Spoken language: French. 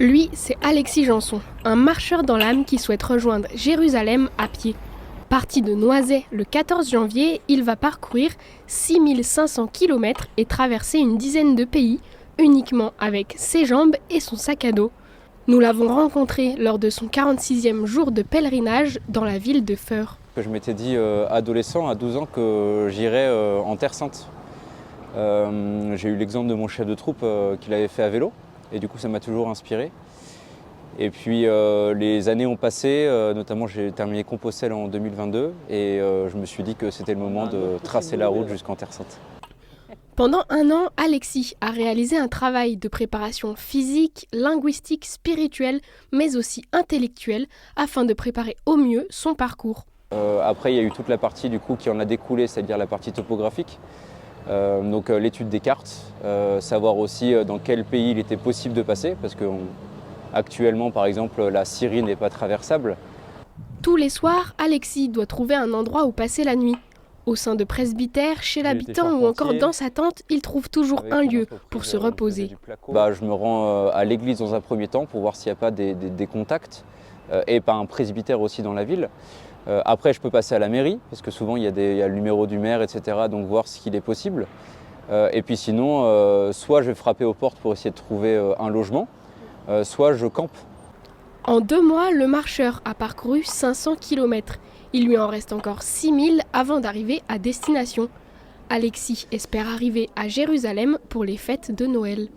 Lui, c'est Alexis Janson, un marcheur dans l'âme qui souhaite rejoindre Jérusalem à pied. Parti de Noiset le 14 janvier, il va parcourir 6500 km et traverser une dizaine de pays, uniquement avec ses jambes et son sac à dos. Nous l'avons rencontré lors de son 46e jour de pèlerinage dans la ville de Feurs. Je m'étais dit, adolescent, à 12 ans, que j'irais en Terre Sainte. J'ai eu l'exemple de mon chef de troupe qui l'avait fait à vélo, et du coup ça m'a toujours inspiré. Et puis les années ont passé, notamment j'ai terminé Compostelle en 2022, et je me suis dit que c'était le moment de tracer la route jusqu'en Terre Sainte. Pendant un an, Alexis a réalisé un travail de préparation physique, linguistique, spirituelle, mais aussi intellectuelle, afin de préparer au mieux son parcours. Après, il y a eu toute la partie du coup qui en a découlé, c'est-à-dire la partie topographique. Donc l'étude des cartes, savoir aussi dans quel pays il était possible de passer, parce qu'actuellement, par exemple, la Syrie n'est pas traversable. Tous les soirs, Alexis doit trouver un endroit où passer la nuit. Au sein de presbytères, chez l'habitant ou encore dans sa tente, il trouve toujours un lieu pour se reposer. Je me rends à l'église dans un premier temps pour voir s'il n'y a pas des contacts, et pas un presbytère aussi dans la ville. Après, je peux passer à la mairie, parce que souvent il y a le numéro du maire, etc., donc voir ce qu'il est possible. Et puis sinon, soit je vais frapper aux portes pour essayer de trouver un logement, soit je campe. En 2 mois, le marcheur a parcouru 500 km. Il lui en reste encore 6000 avant d'arriver à destination. Alexis espère arriver à Jérusalem pour les fêtes de Noël.